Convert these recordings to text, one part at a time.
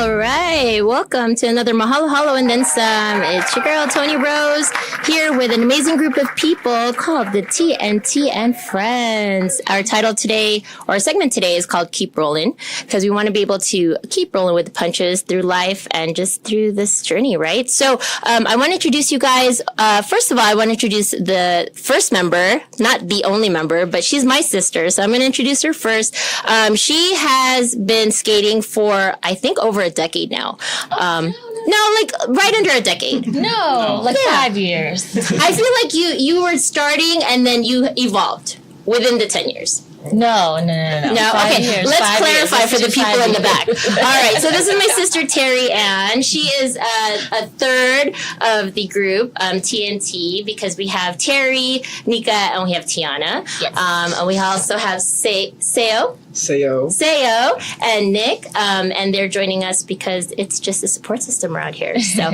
All right, welcome to another MahaloHalo and then some. It's your girl Tony Rose here with an amazing group of people called the TNT and Friends. Our title today, or our segment today, is called Keep Rollin', because we want to be able to keep rolling with the punches through life and just through this journey, right? So I want to introduce you guys. First of all, I want to introduce the first member, not the only member, but she's my sister, so I'm going to introduce her first. She has been skating for, I think, over a decade now. No, like right under a decade. No, like 5 years. I feel like you were starting and then you evolved within the 10 years. No. No, okay. Years, Let's clarify for the people in the back. All right, so this is my sister Terry Ann. She is a third of the group, TNT, because we have Terry, Nika, and we have Tiana. Yes. And we also have Seo, and Nick, and they're joining us because it's just a support system around here. So,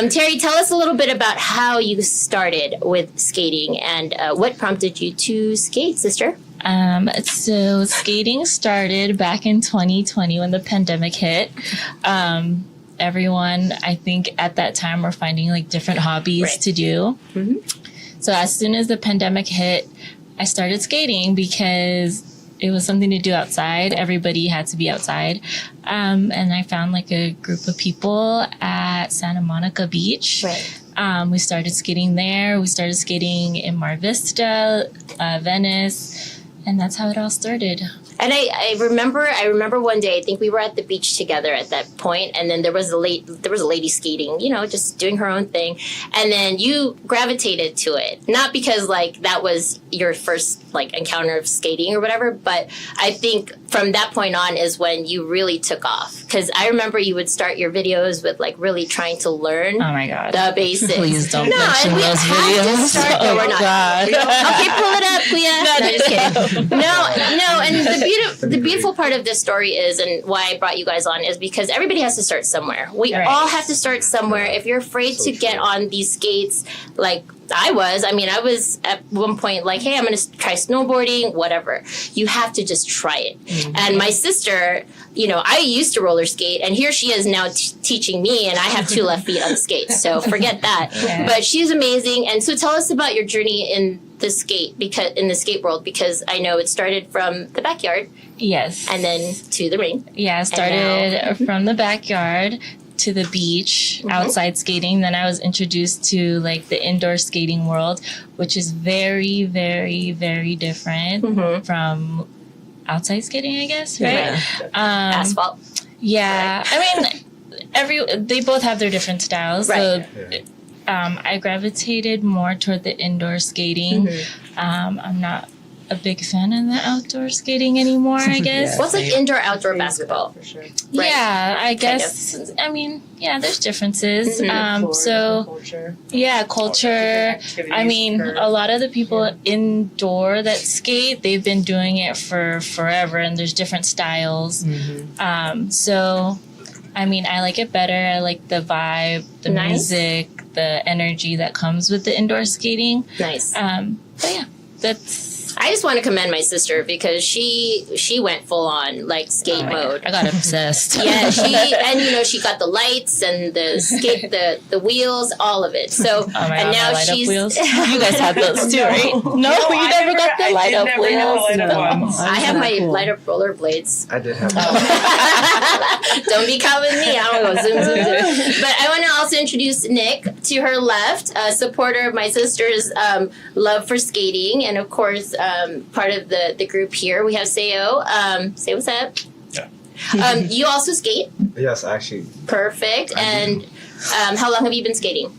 Terry, tell us a little bit about how you started with skating and what prompted you to skate, sister. So skating started back in 2020 when the pandemic hit. Everyone, I think at that time, were finding like different hobbies to do. Mm-hmm. So as soon as the pandemic hit, I started skating because it was something to do outside. Everybody had to be outside. And I found like a group of people at Santa Monica Beach. Right. We started skating there. We started skating in Mar Vista, Venice, and that's how it all started. And I remember one day, I think we were at the beach together at that point, and then there was a lady skating, just doing her own thing, and then you gravitated to it. Not because like that was your first like encounter of skating or whatever, but I think from that point on is when you really took off. Because I remember you would start your videos with like really trying to learn the basics. Please don't mention those videos. We're not. God. Okay, pull it up, Kuya. No, just kidding. No, and the beautiful part of this story is, and why I brought you guys on, is because everybody has to start somewhere. We all have to start somewhere. If you're afraid to get on these skates, like I was at one point like, hey, I'm going to try snowboarding, whatever. You have to just try it. Mm-hmm. And my sister, I used to roller skate, and here she is now teaching me, and I have two left feet on the skates, so forget that. Yeah. But she's amazing. And so tell us about your journey in the skate world, because I know it started from the backyard. Yes. And then to the ring. Yeah, started from the backyard to the beach, outside skating. Then I was introduced to like the indoor skating world, which is very, very, very different from outside skating, I guess, right? Yeah. Asphalt. Yeah. Right. I mean, they both have their different styles. Right. So I gravitated more toward the indoor skating. I'm not a big fan of the outdoor skating anymore, I guess. What's like indoor-outdoor basketball? For sure. Right. Yeah, I guess. Kind of. I mean, yeah, there's differences. Culture. Yeah, culture. I mean, a lot of the people indoor that skate, they've been doing it for forever, and there's different styles. So, I mean, I like it better. I like the vibe, the music, the energy that comes with the indoor skating. Nice. But yeah, that's... I just want to commend my sister because she went full on like skate mode. I got obsessed. Yeah, she got the lights and the skate, the wheels, all of it. So and now she's wheels. You guys had those too, right? No, you never got the light up wheels. I have my light up roller blades. I did have. Don't be calling me. I'm gonna go zoom. But I want to also introduce Nick to her left, a supporter of my sister's love for skating, and of course. Part of the group here. We have Seo. Say what's up. Yeah. You also skate? Yes, actually. Perfect. And how long have you been skating?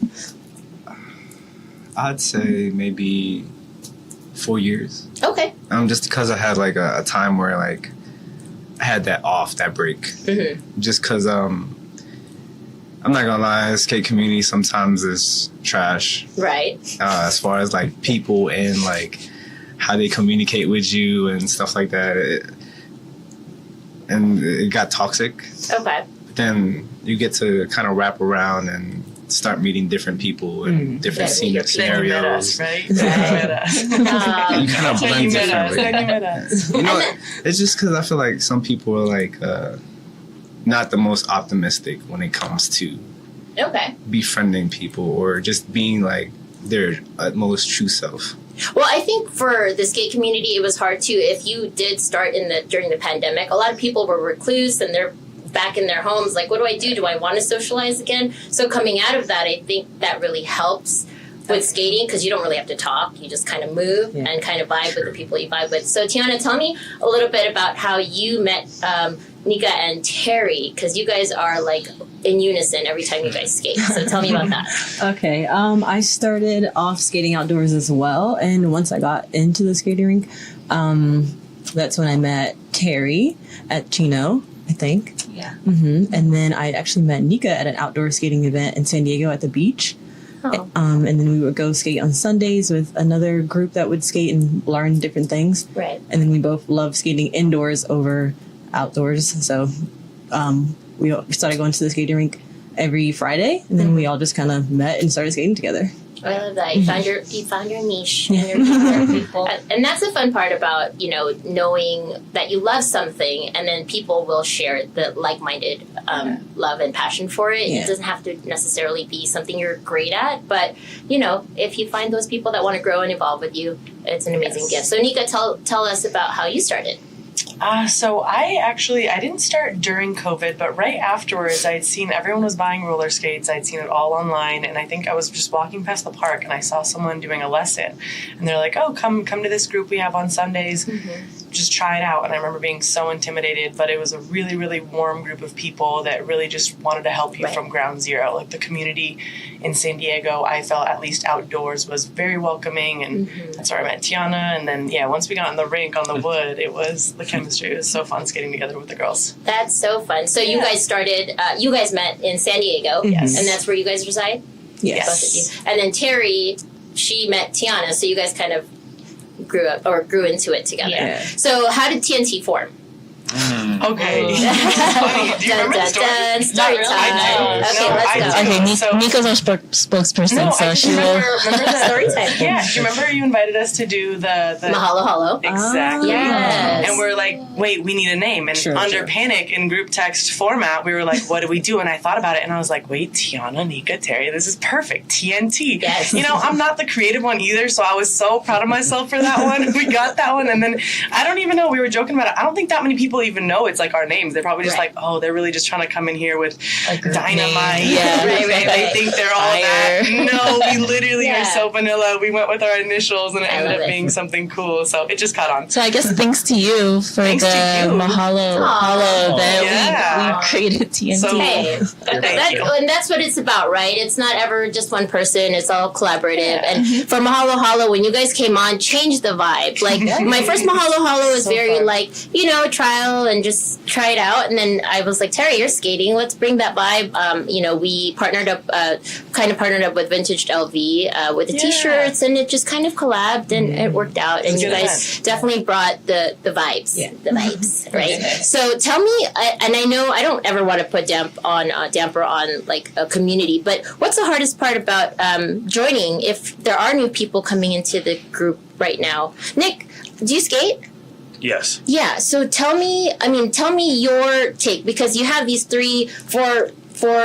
I'd say maybe 4 years. Okay. Just because I had like a time where like I had that break. Mm-hmm. Just because I'm not gonna lie, the skate community sometimes is trash. Right. As far as like people and like how they communicate with you and stuff like that. And it got toxic. Okay. But then you get to kind of wrap around and start meeting different people and different scenarios. Right? You kind of blend differently. It's just because I feel like some people are like not the most optimistic when it comes to befriending people or just being like their utmost true self. Well, I think for the skate community, it was hard too. If you did start during the pandemic, a lot of people were recluse and they're back in their homes. Like, what do I do? Do I want to socialize again? So coming out of that, I think that really helps with skating because you don't really have to talk. You just kind of move and kind of vibe with the people you vibe with. So Tiana, tell me a little bit about how you met Nika and Terry, because you guys are like in unison every time you guys skate. So tell me about that. Okay. I started off skating outdoors as well. And once I got into the skating rink, that's when I met Terry at Chino, I think. Yeah. Mm-hmm. And then I actually met Nika at an outdoor skating event in San Diego at the beach. Oh. And then we would go skate on Sundays with another group that would skate and learn different things. Right. And then we both love skating indoors over outdoors. So we started going to the skating rink every Friday, and then we all just kind of met and started skating together. I love that. You found your niche and your people. And that's the fun part about, knowing that you love something and then people will share the like-minded love and passion for it. Yeah. It doesn't have to necessarily be something you're great at, but, if you find those people that want to grow and evolve with you, it's an amazing gift. So Nika, tell us about how you started. So I didn't start during COVID, but right afterwards, I'd seen everyone was buying roller skates. I'd seen it all online, and I think I was just walking past the park, and I saw someone doing a lesson, and they're like, "Oh, come to this group we have on Sundays. Just try it out." And I remember being so intimidated, but it was a really, really warm group of people that really just wanted to help you from ground zero. Like the community in San Diego, I felt at least outdoors was very welcoming, and that's where I met Tiana. And then, once we got in the rink on the wood, it was the chemistry. It was so fun skating together with the girls. That's so fun. So you guys you guys met in San Diego, and that's where you guys reside? Yes. Both of you. And then Terry, she met Tiana, so you guys kind of grew up or grew into it together. Yeah. So how did TNT form? Okay. It's funny. Do you remember the story? Story time. Okay, let's go. Nika's our spokesperson, so she will. Remember that story time. Yeah. Do you remember you invited us to do the MahaloHalo? Exactly. Yes. And we're like, wait, we need a name. And under panic in group text format, we were like, what do we do? And I thought about it, and I was like, wait, Tiana, Nika, Terry, this is perfect. TNT. Yes. I'm not the creative one either, so I was so proud of myself for that one. We got that one, and then I don't even know. We were joking about it. I don't think that many people even know it's like our names. They're probably just like, oh, they're really just trying to come in here with dynamite. Yeah, They think they're all that. No, we literally are so vanilla. We went with our initials, and it ended up being something cool. So it just caught on. So I guess thanks to you for MahaloHalo that we created TNT. So, and that's what it's about, right? It's not ever just one person. It's all collaborative. Yeah. And for MahaloHalo, when you guys came on, changed the vibe. Like my first MahaloHalo was very fun. Like, trial and just try it out. And then I was like, Terry, you're skating. Let's bring that vibe. We partnered up with Vintage LV with the t-shirts, and it just kind of collabed, and it worked out. And you guys definitely brought the vibes. Yeah. The vibes, right? So tell me, and I know I don't ever want to put damper on like a community, but what's the hardest part about joining if there are new people coming into the group right now? Nick, do you skate? Yes. Yeah. So tell me your take, because you have these four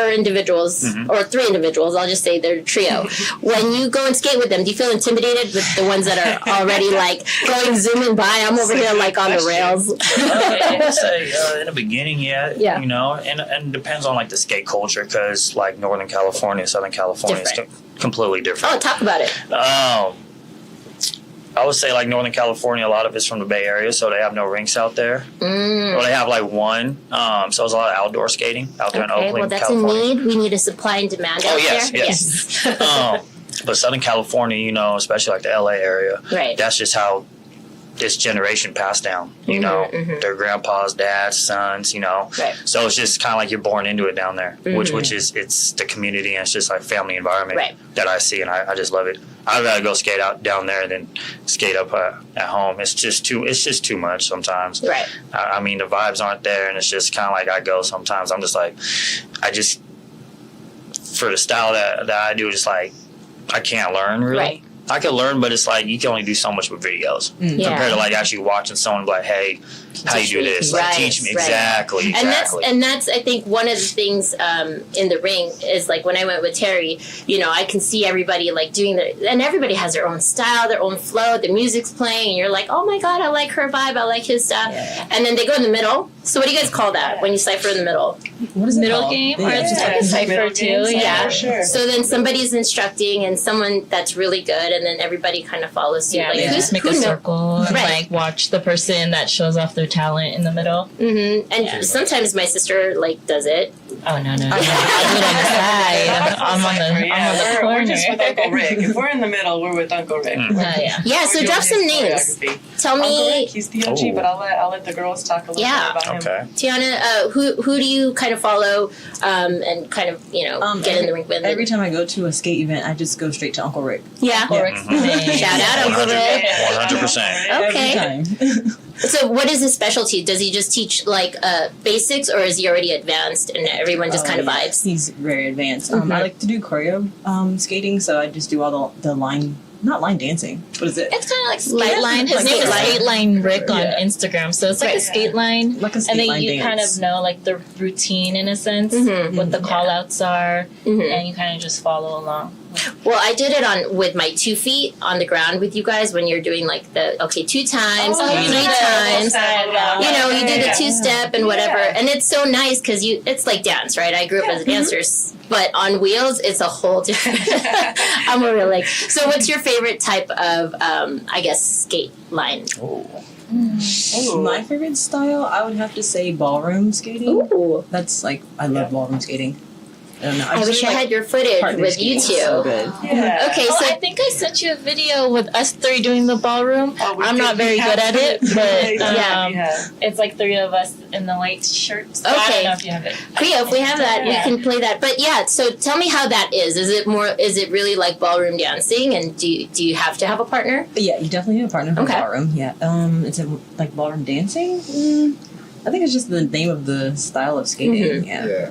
individuals, or three individuals. I'll just say they're a trio. When you go and skate with them, do you feel intimidated with the ones that are already like zooming by? I'm over here like on the rails. I would say in the beginning, and it depends on like the skate culture, because like Northern California, Southern California is completely different. Oh, talk about it. I would say like Northern California, a lot of it's from the Bay Area, so they have no rinks out there. Or they have like one. So it's a lot of outdoor skating out there in Oakland, well, that's California. a need. We need a supply and demand out there. Yes. But Southern California, especially like the LA area, that's just how this generation passed down. Their grandpas, dads, sons. So it's just kind of like you're born into it down there, which is it's the community, and it's just like family environment that I see, and I just love it. I'd rather go skate out down there than skate up at home. It's just too much sometimes. Right. I mean, the vibes aren't there, and it's just kind of like I go sometimes. I'm just like, for the style that I do, just like I can't learn really. I could learn, but it's like you can only do so much with videos compared to like actually watching someone be like, hey, how you do this? Like, teach me. Exactly. And that's I think one of the things in the ring is like when I went with Terry, you know, I can see everybody like doing and everybody has their own style, their own flow, the music's playing, and you're like, oh my God, I like her vibe, I like his style. Yeah. And then they go in the middle. So what do you guys call that when you cipher in the middle? What is it middle called? game? Or just like a cipher too? Yeah. Sure. So then somebody's instructing and someone that's really good, and then everybody kind of follows suit. Yeah, like just make a circle and like watch the person that shows off their talent in the middle. Mm-hmm. And sometimes my sister like does it. Oh no! I do it on the side. I'm on the corner. We're just with Uncle Rick. If we're in the middle, we're with Uncle Rick. Yeah. So drop some names. Tell me. Uncle Rick, he's the OG, but I'll let the girls talk a little bit about him. Okay. Tiana, who do you kind of follow and kind of get in the ring with? Every time I go to a skate event, I just go straight to Uncle Rick. Yeah. Uncle Rick's Shout out Uncle Rick. 100%. Okay. Every time. So what is his specialty? Does he just teach like basics, or is he already advanced and everyone just kind of vibes? He's very advanced. I like to do choreo skating, so I just do all the line, not line dancing. What is it? It's kind of like skate line. His name is Skate Line Rick on Instagram. So it's like a skate line. Like a skate and then line you dance. kind of know like the routine in a sense, what the call outs are, and you kind of just follow along. Well, I did it with my 2 feet on the ground with you guys when you're doing like the 2 times, 3 times. You do the 2-step and whatever, and it's so nice because it's like dance, right? I grew up as a dancer, but on wheels, it's a whole different. I'm a real So, what's your favorite type of, skate line? My favorite style, I would have to say ballroom skating. Ooh. That's like I love ballroom skating. I don't know. I wish I had your footage with you two. So good. Yeah. Okay, so I think I sent you a video with us 3 doing the ballroom. I'm not very good at it, but it's like 3 of us in the white shirts. So I don't know if you have it. Yeah, if we have that, we can play that. But yeah, so tell me how that is. Is it really like ballroom dancing? And do you have to have a partner? Yeah, you definitely need a partner for ballroom. Yeah. Is it like ballroom dancing? I think it's just the name of the style of skating. Yeah.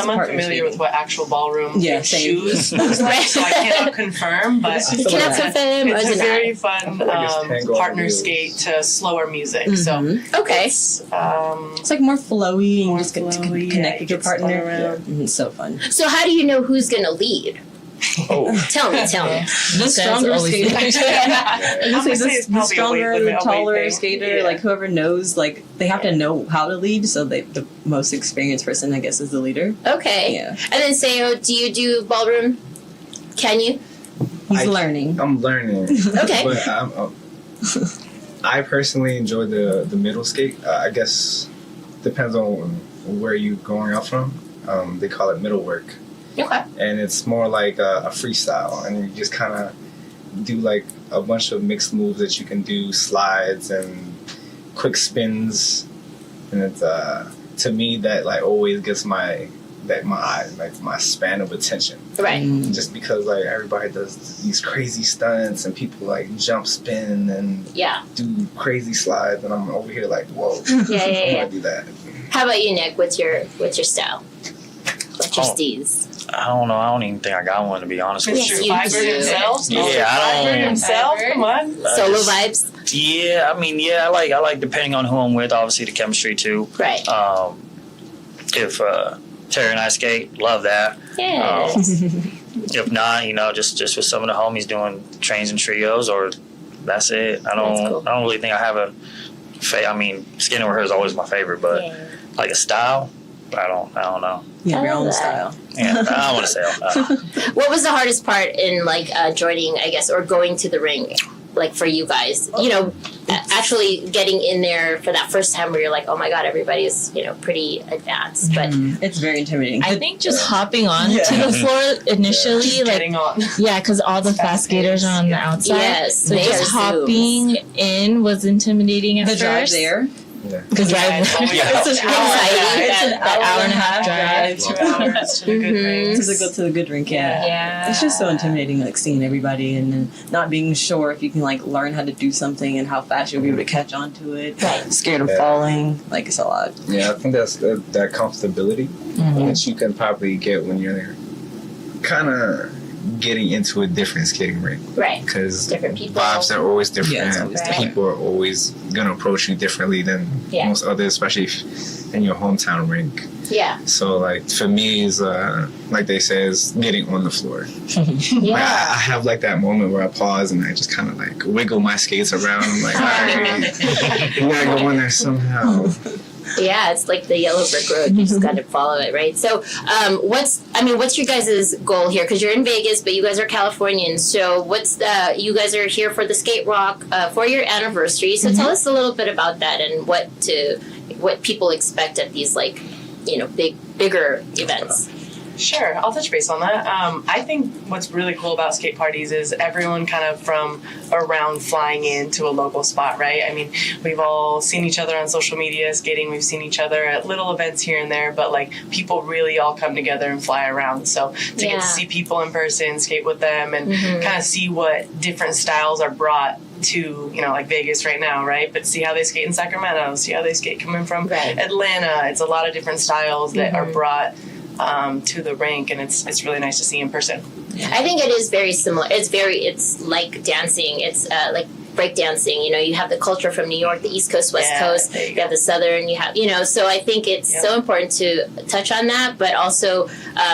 I'm unfamiliar with what actual ballroom shoes looks like, so I cannot confirm. But it's a very fun partner skate to slower music. So it's like more flowy and you just get to connect with your partner. It's so fun. So how do you know who's gonna lead? Tell me. The stronger skater. The stronger, taller skater, like whoever knows, like they have to know how to lead. So the most experienced person, I guess, is the leader. Okay. Yeah. And then Seo, do you do ballroom? Can you? He's learning. I'm learning. Okay. But I personally enjoy the middle skate. I guess depends on where you're going out from. They call it middle work. Okay. And it's more like a freestyle, and you just kind of do like a bunch of mixed moves that you can do, slides and quick spins, and it's to me that like always gets my span of attention. Right. Just because like everybody does these crazy stunts and people like jump spin and do crazy slides, and I'm over here like, whoa, I want to do that. How about you, Nick? What's your style? What's your steez? I don't know. I don't even think I got one, to be honest with you. Fiverr himself? Yeah, I don't. Himself? Come on. Solo vibes? Yeah, I mean, I like depending on who I'm with, obviously the chemistry too. Right. If Terry and I skate, love that. Yeah. If not, just with some of the homies doing trains and trios, or that's it. I don't really think I have a skating with her is always my favorite, but like a style, I don't know. You have your own style. Yeah, I don't want to say. What was the hardest part in like joining, I guess, or going to the ring, like for you guys? Actually getting in there for that first time where you're like, oh my god, everybody's pretty advanced, but it's very intimidating. I think just hopping on to the floor initially, because all the fast skaters are on the outside. Yes, so just hopping in was intimidating at first. The drive there. The drive. It's an hour and a half drive. 2 hours to the good rink. To the good rink, yeah. It's just so intimidating, like seeing everybody and then not being sure if you can like learn how to do something and how fast you'll be able to catch on to it. Right. Scared of falling. Like it's a lot. Yeah, I think that's that comfortability that you can probably get when you're kind of getting into a different skating rink. Right. Because different people. Vibes are always different. Yeah, always different. People are always going to approach you differently than most others, especially if in your hometown rink. Yeah. So, like, for me, is like they say, is getting on the floor. Yeah. Like, I have, like, that moment where I pause and I just kind of, like, wiggle my skates around. I'm like, all right, you gotta go in there somehow. Yeah, it's like the yellow brick road. You just got to follow it, right? So, what's your guys' goal here? Because you're in Vegas, but you guys are Californians. So, you guys are here for the Skate Rock 4-year anniversary. So, tell us a little bit about that and what people expect at these, like, bigger events. Sure, I'll touch base on that. I think what's really cool about skate parties is everyone kind of from around flying into a local spot, right? I mean, we've all seen each other on social media skating. We've seen each other at little events here and there, but like people really all come together and fly around. So to get to see people in person, skate with them, and kind of see what different styles are brought to, like Vegas right now, right? But see how they skate in Sacramento, see how they skate coming from Atlanta. It's a lot of different styles that are brought to the rink, and it's really nice to see in person. I think it is very similar. It's like dancing. It's like breakdancing. You have the culture from New York, the East Coast, West Coast. You have the Southern. You have, so I think it's so important to touch on that, but also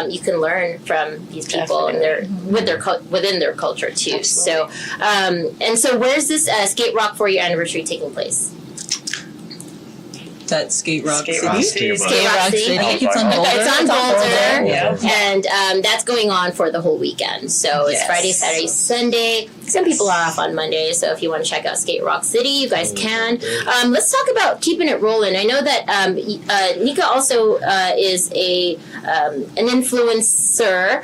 you can learn from these people and within their culture too. Absolutely. So so where's this Skate Rock 4-year anniversary taking place? That Skate Rock City. Skate Rock City. It's on Boulder. It's on Boulder. And that's going on for the whole weekend. So it's Friday, Saturday, Sunday. Some people are off on Monday, so if you want to check out Skate Rock City, you guys can. Let's talk about keeping it rolling. I know that Nika also is an influencer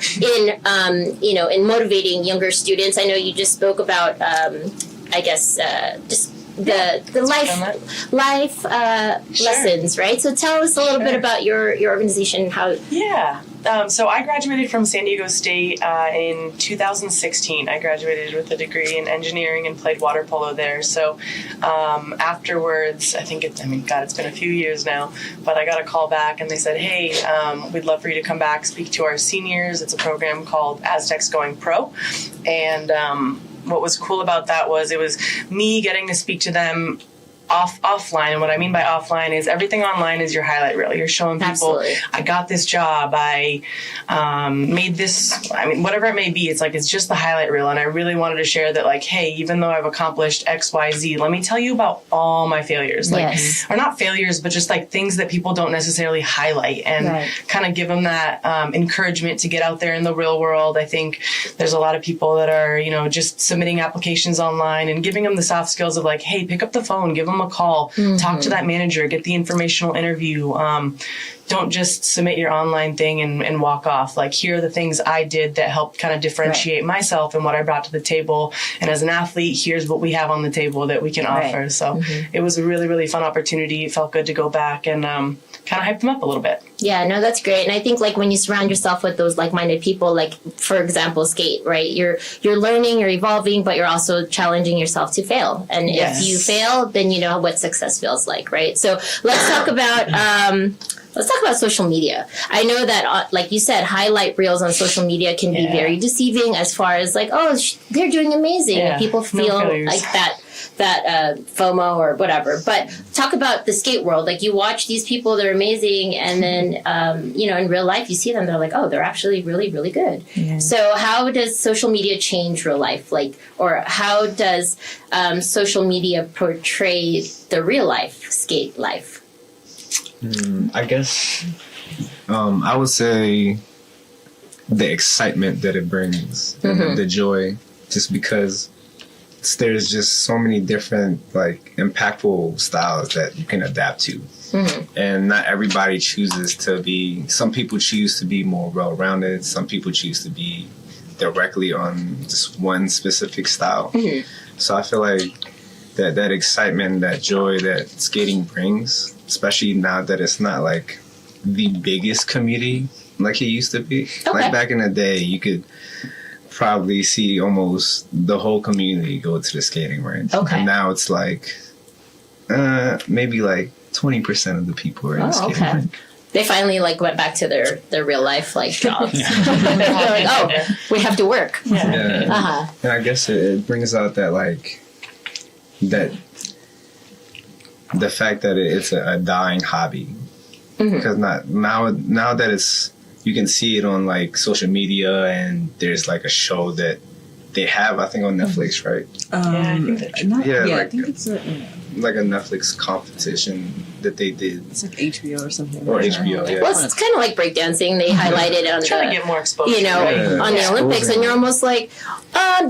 in motivating younger students. I know you just spoke about, just the life lessons, right? So tell us a little bit about your organization. So I graduated from San Diego State in 2016. I graduated with a degree in engineering and played water polo there. So afterwards, it's been a few years now, but I got a call back and they said, hey, we'd love for you to come back, speak to our seniors. It's a program called Aztecs Going Pro. And what was cool about that was it was me getting to speak to them offline. And what I mean by offline is everything online is your highlight reel. You're showing people, I got this job, I made this, whatever it may be. It's just the highlight reel. And I really wanted to share that, like, hey, even though I've accomplished X, Y, Z, let me tell you about all my failures. Or not failures, but just like things that people don't necessarily highlight, and kind of give them that encouragement to get out there in the real world. I think there's a lot of people that are, just submitting applications online and giving them the soft skills of like, hey, pick up the phone, give them a call, talk to that manager, get the informational interview. Don't just submit your online thing and walk off. Like, here are the things I did that helped kind of differentiate myself and what I brought to the table. And as an athlete, here's what we have on the table that we can offer. So it was a really, really fun opportunity. It felt good to go back and kind of hype them up a little bit. Yeah, no, that's great. And I think like when you surround yourself with those like-minded people, like for example, skate, right? You're learning, you're evolving, but you're also challenging yourself to fail. And if you fail, then you know what success feels like, right? So let's talk about social media. I know that, like you said, highlight reels on social media can be very deceiving as far as like, oh, they're doing amazing. And people feel like that FOMO or whatever. But talk about the skate world. Like, you watch these people, they're amazing. And then, in real life, you see them, they're like, oh, they're actually really, really good. Yeah. So how does social media change real life? Or how does social media portray the real life skate life? I guess I would say the excitement that it brings, and the joy, just because there's just so many different like impactful styles that you can adapt to. And not everybody chooses to be, some people choose to be more well-rounded, some people choose to be directly on just one specific style. So I feel like that excitement, that joy that skating brings, especially now that it's not like the biggest community like it used to be. Like back in the day, you could probably see almost the whole community go to the skating rink. And now it's like maybe like 20% of the people are in the skating rink. They finally like went back to their real life like jobs. They're like, oh, we have to work. Yeah. And I guess it brings out that like that the fact that it's a dying hobby, because now that it's, you can see it on like social media, and there's like a show that they have, I think, on Netflix, right? I think that's true. I think it's like a Netflix competition that they did. It's like HBO or something. Or HBO, yeah. Well, it's kind of like breakdancing. They highlighted on trying to get more exposure, on the Olympics, and you're almost like,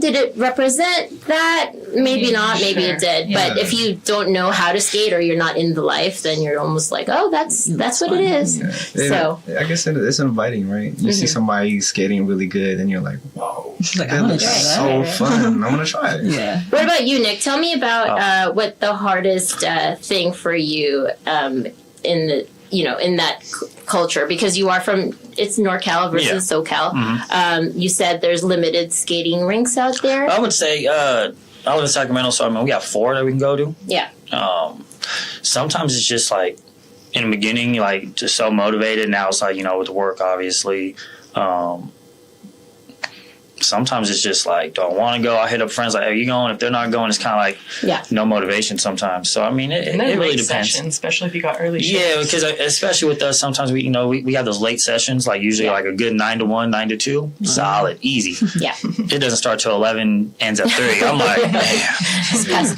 did it represent that? Maybe not. Maybe it did. Yeah. But if you don't know how to skate or you're not in the life, then you're almost like, oh, that's what it is. Yeah. So I guess it's inviting, right? You see somebody skating really good, and you're like, whoa, that looks so fun. I want to try it. Yeah. What about you, Nick? Tell me about what the hardest thing for you in the in that culture, because you are from, it's NorCal versus SoCal. You said there's limited skating rinks out there. I would say I live in Sacramento, so I mean we got 4 that we can go to. Yeah. Sometimes it's just like in the beginning, like just so motivated. Now it's like with work, obviously. Sometimes it's just like, don't want to go. I hit up friends like, are you going? If they're not going, it's kind of like no motivation sometimes. So I mean, it really depends. Sessions, especially if you got early shifts. Yeah, because especially with us, sometimes we have those late sessions, like usually like a good 9 to 1, 9 to 2, solid, easy. Yeah, it doesn't start till 11, ends at 3. I'm like,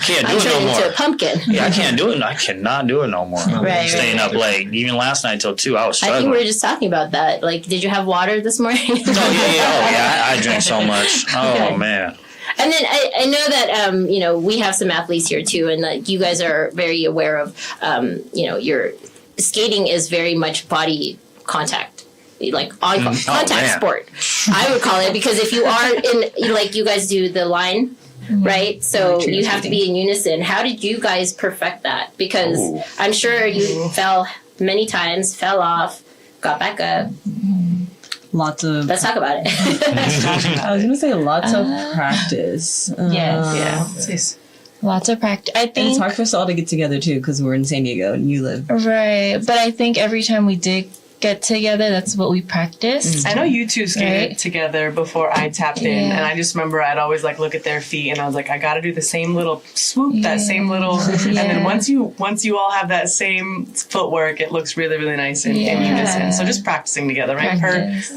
can't do it no more. Into a pumpkin. Yeah, I can't do it. I cannot do it no more. Staying up late, even last night till 2, I was struggling. I think we were just talking about that. Like, did you have water this morning? I drank so much. Oh man. And then I know that we have some athletes here too, and that you guys are very aware of your skating is very much body contact, like contact sport. I would call it, because if you are in, like, you guys do the line, right? So you have to be in unison. How did you guys perfect that? Because I'm sure you fell many times, fell off, got back up. Let's talk about it. I was going to say lots of practice. Lots of practice. I think, and it's hard for us all to get together too, because we're in San Diego and you live. Right. But I think every time we did get together, that's what we practiced. I know you two skated together before I tapped in, and I just remember I'd always like look at their feet, and I was like, I got to do the same little swoop, that same little, and then once you all have that same footwork, it looks really, really nice in unison. So just practicing together, right?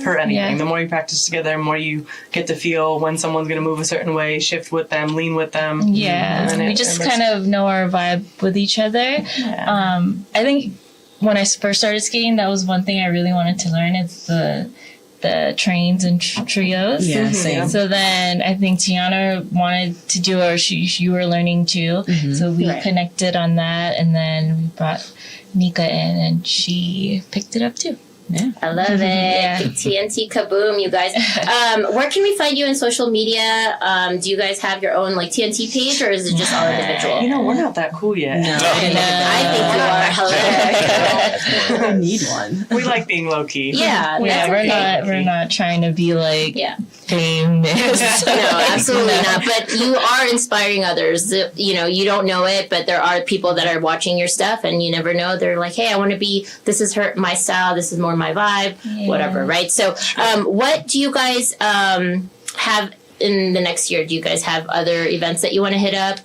Per anything. The more you practice together, the more you get to feel when someone's going to move a certain way, shift with them, lean with them. Yeah, we just kind of know our vibe with each other. I think when I first started skating, that was one thing I really wanted to learn, is the trains and trios. Yeah, same. So then I think Tiana wanted to do it, or you were learning too. So we connected on that, and then we brought Nika in, and she picked it up too. Yeah. I love it. TNT Kaboom, you guys. Where can we find you in social media? Do you guys have your own like TNT page, or is it just all individual? We're not that cool yet. No. I think you are hilarious. I need one. We like being low key. Yeah, we're not trying to be like famous. No, absolutely not. But you are inspiring others. You don't know it, but there are people that are watching your stuff, and you never know. They're like, hey, I want to be. This is my style. This is more my vibe, whatever, right? So what do you guys have in the next year? Do you guys have other events that you want to hit up?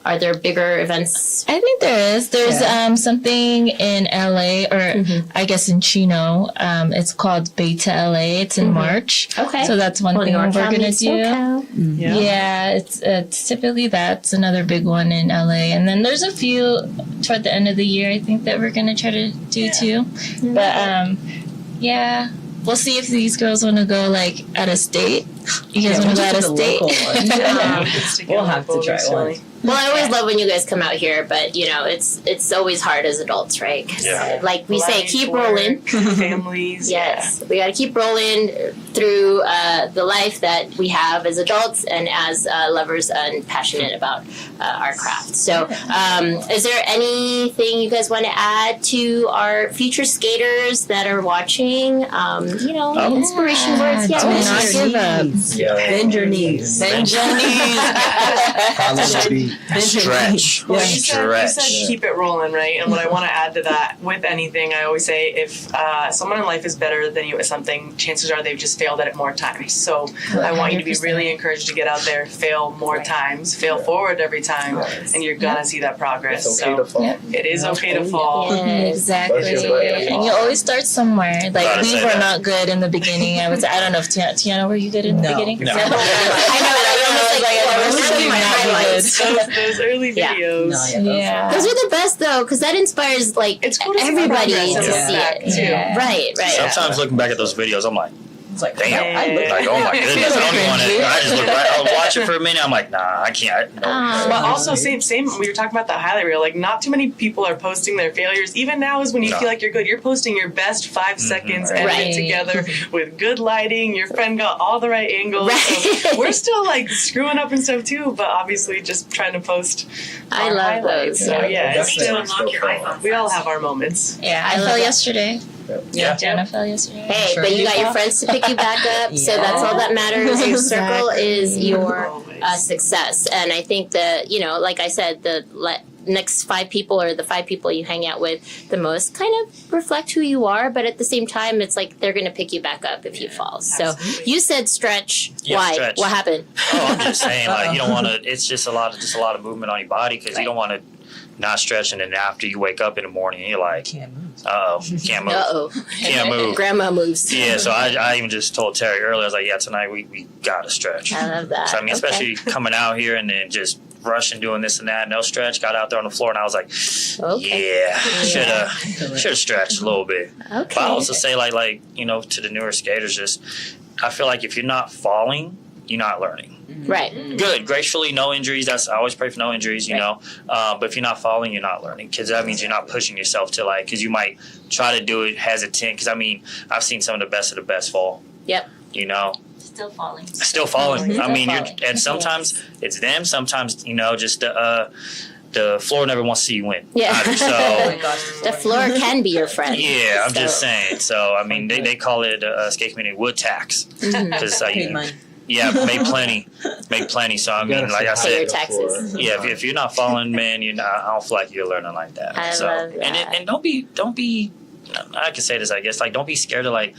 Are there bigger events? I think there is. There's something in LA, or I guess in Chino. It's called Beta LA. It's in March. Okay. So that's one thing we're going to do. Yeah, it's typically that's another big one in LA. And then there's a few toward the end of the year, I think, that we're going to try to do too. But we'll see if these girls want to go like out of state. You guys want to go out of state? We'll have to try one. Well, I always love when you guys come out here, but it's always hard as adults, right? Like we say, keep rolling. Families. Yes, we got to keep rolling through the life that we have as adults and as lovers and passionate about our craft. So, is there anything you guys want to add to our future skaters that are watching? Inspiration words. Do not give up. Bend your knees. Bend your knees. Stretch. Well, you said keep it rolling, right? And what I want to add to that, with anything, I always say if someone in life is better than you at something, chances are they've just failed at it more times. So I want you to be really encouraged to get out there, fail more times, fail forward every time, and you're going to see that progress. It's okay to fall. It is okay to fall. Yeah, exactly. And you always start somewhere. Like, we were not good in the beginning. I don't know if Tiana, were you good in the beginning? No. I Those early videos. Those are the best though, because that inspires it's cool to everybody to see see it too. Yeah. Right. Sometimes looking back at those videos, I'm like, like, damn, like, oh my goodness, I don't want to. I just look right. I'll watch it for a minute. I'm like, nah, I can't. No. But also, same. We were talking about the highlight reel. Like, not too many people are posting their failures. Even now, is when you feel like you're good. You're posting your best 5 seconds edited together with good lighting. Your friend got all the right angles. Right. So we're still like screwing up and stuff too, but obviously just trying to post. I love those. So it's still unlock your iPhone. we all have our moments. Yeah, I fell yesterday. Yeah. Jenna fell yesterday. Hey, but you got your friends to pick you back up, so that's all that matters. Your circle is your success, and I think that, like I said, the next 5 people or the 5 people you hang out with the most kind of reflect who you are, but at the same time, it's like they're going to pick you back up if you fall. So you said stretch. Yeah, why? stretch. What happened? Oh, I'm just saying, like, you don't want to. It's just a lot of movement on your body, because you don't want to not stretch, and then after you wake up in the morning, you're like, can't move. Can't move. Grandma moves. Yeah, so I even just told Terry earlier, I was like, yeah, tonight we got to stretch. I love that. So, I mean, especially coming out here and then just rushing, doing this and that, no stretch, got out there on the floor, and I was like, should have stretched a little bit. Okay. But I also say, like to the newer skaters, just, I feel like if you're not falling, you're not learning. Right. Good. Gracefully, no injuries. I always pray for no injuries, you know. But if you're not falling, you're not learning, because that means you're not pushing yourself to, like, because you might try to do it hesitant. Because, I mean, I've seen some of the best fall. Yep. You know. Still falling. I mean, and sometimes it's them. Sometimes, just the floor never wants to see you win. Yeah. Either, so the floor can be your friend. Yeah, I'm just saying. So, I mean, they call it skate community wood tax. Because make plenty. So, I mean, like I said, your taxes. Yeah, if you're not following, man, I don't feel like you're learning like that. I love that. And don't be. I can say this, I guess. Like, don't be scared to, like,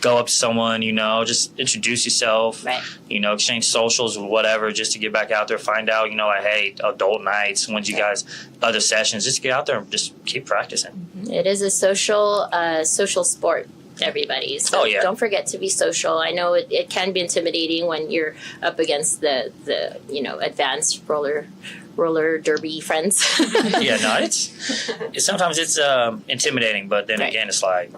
go up to someone, just introduce yourself, right? Exchange socials or whatever, just to get back out there, find out, like, hey, adult nights, once you guys, other sessions, just get out there and just keep practicing. It is a social sport, everybody. So don't forget to be social. I know it can be intimidating when you're up against the advanced roller derby friends. Yeah, no, it's sometimes it's intimidating, but then again, it's like,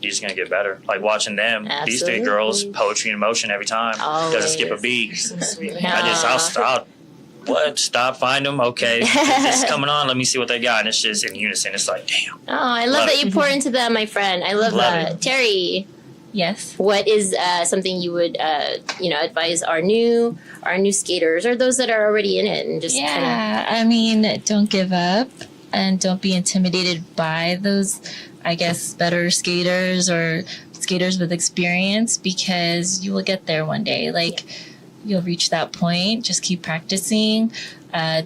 you're just gonna get better. Like watching them, these 3 girls, poetry in motion every time. Doesn't skip a beat. So sweet. I'll stop, find them. Okay, this is coming on. Let me see what they got. And it's just in unison. It's like, damn. Oh, I love that you pour into them, my friend. I love that. Terry. Yes. What is something you would advise our new skaters, or those that are already in it, and just I mean, don't give up and don't be intimidated by those, I guess, better skaters or skaters with experience, because you will get there one day. Like, you'll reach that point. Just keep practicing.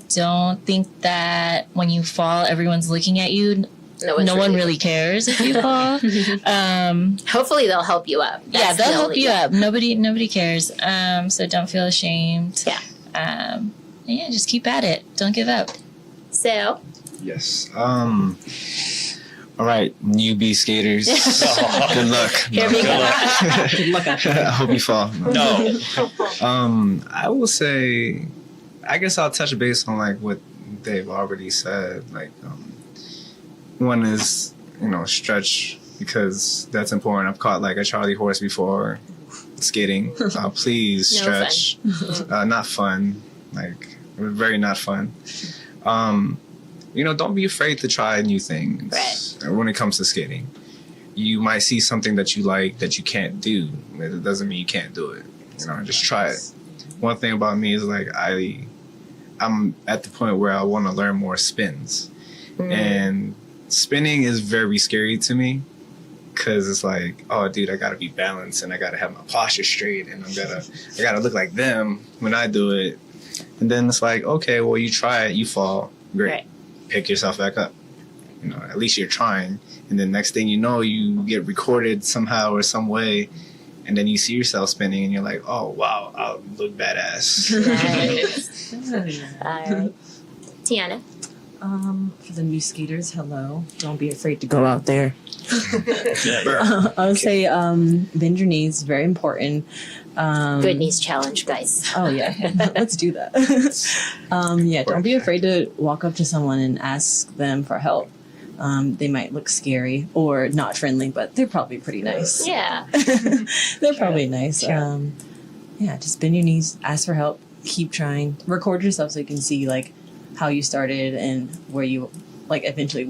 Don't think that when you fall, everyone's looking at you. No one really cares if you fall. Hopefully they'll help you up. They'll help you up. Nobody cares. So don't feel ashamed. Yeah. Just keep at it. Don't give up. So. Yes. All right, newbie skaters. Good luck. Here we go. Good luck. I hope you fall. No. I will say, I guess I'll touch base on like what they've already said. Like, one is, stretch, because that's important. I've caught like a Charlie horse before skating. Please stretch. Not fun. Like, very not fun. Don't be afraid to try new things. Right. When it comes to skating. You might see something that you like that you can't do. It doesn't mean you can't do it. Just try it. One thing about me is like I'm at the point where I want to learn more spins. And spinning is very scary to me, because it's like, oh, dude, I got to be balanced and I got to have my posture straight and I got to look like them when I do it. And then it's like, okay, well, you try it, you fall, great. Right. Pick yourself back up. You know, at least you're trying. And then next thing you know, you get recorded somehow or some way, and then you see yourself spinning, and you're like, oh, wow, I look badass. Nice. All right. Tiana? For the new skaters, hello. Don't be afraid to go out there. Yeah. I would say bend your knees, very important. Good knees challenge, guys. Oh, yeah. Let's do that. Don't be afraid to walk up to someone and ask them for help. They might look scary or not friendly, but they're probably pretty nice. Yeah. They're probably nice. Just bend your knees, ask for help, keep trying. Record yourself so you can see, like, how you started and where you, like, eventually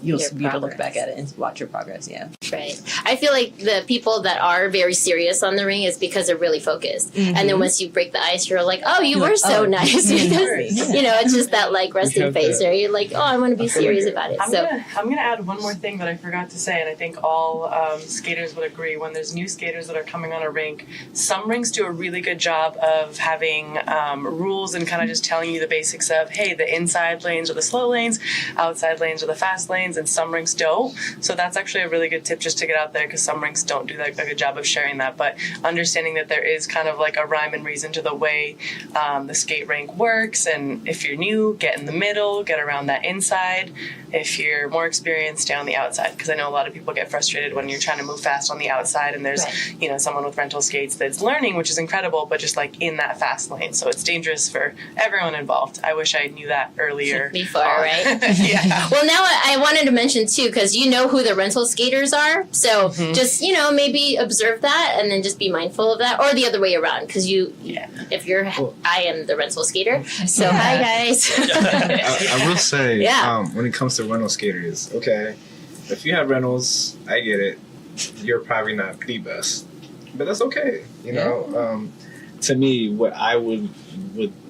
you'll be able to look back at it and watch your progress. Yeah. Right. I feel like the people that are very serious on the ring is because they're really focused. Mm-hmm. And then once you break the ice, you're like, oh, you were so nice. Because, you know, it's just that like resting face there. You're like, oh, I want to be serious about it. I'm gonna add one more thing that I forgot to say, and I think all skaters would agree. When there's new skaters that are coming on a rink, some rinks do a really good job of having rules and kind of just telling you the basics of, hey, the inside lanes are the slow lanes, outside lanes are the fast lanes, and some rinks don't. So that's actually a really good tip just to get out there, because some rinks don't do like a good job of sharing that. But understanding that there is kind of like a rhyme and reason to the way the skate rink works, and if you're new, get in the middle, get around that inside. If you're more experienced, stay on the outside, because I know a lot of people get frustrated when you're trying to move fast on the outside, and there's you know, someone with rental skates that's learning, which is incredible, but just like in that fast lane. So it's dangerous for everyone involved. I wish I knew that earlier. Before, right? Yeah. Well, now I wanted to mention too, because you know who the rental skaters are. So just, you know, maybe observe that and then just be mindful of that, or the other way around, because if you're, I am the rental skater. So hi guys. I will say, when it comes to rental skaters, okay, if you have rentals, I get it. You're probably not the best, but that's okay. You know, to me, what I would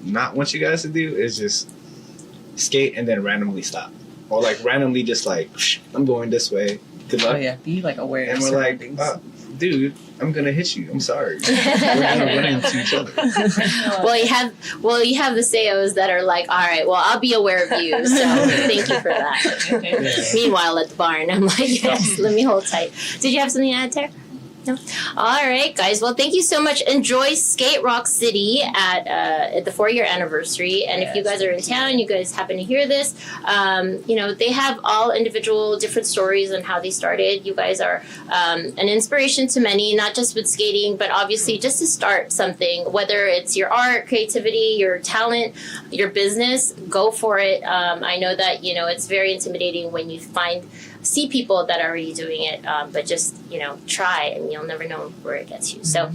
not want you guys to do is just skate and then randomly stop, or like randomly just like, I'm going this way. Good luck. Oh yeah, be like aware. And we're like, dude, I'm gonna hit you. I'm sorry. We're gonna run into each other. Well, you have the sayos that are like, all right, well, I'll be aware of you. So thank you for that. Meanwhile, at the barn, I'm like, yes, let me hold tight. Did you have something to add, Tara? No. All right, guys. Well, thank you so much. Enjoy Skate Rock City at the 4-year anniversary. And if you guys are in town, you guys happen to hear this, you know, they have all individual different stories on how they started. You guys are an inspiration to many, not just with skating, but obviously just to start something, whether it's your art, creativity, your talent, your business, go for it. I know that, you know, it's very intimidating when you see people that are already doing it, but just, you know, try, and you'll never know where it gets you. So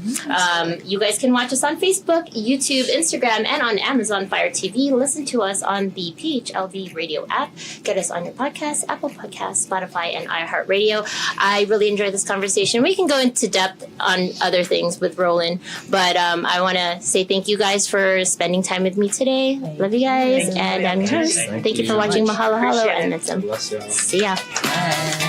you guys can watch us on Facebook, YouTube, Instagram, and on Amazon Fire TV. Listen to us on the PHLV radio app. Get us on your podcast, Apple Podcasts, Spotify, and iHeartRadio. I really enjoyed this conversation. We can go into depth on other things with Rollin, but I want to say thank you guys for spending time with me today. Love you guys, and I'm your host. Thank you for watching MahaloHalo, and see ya. Bye.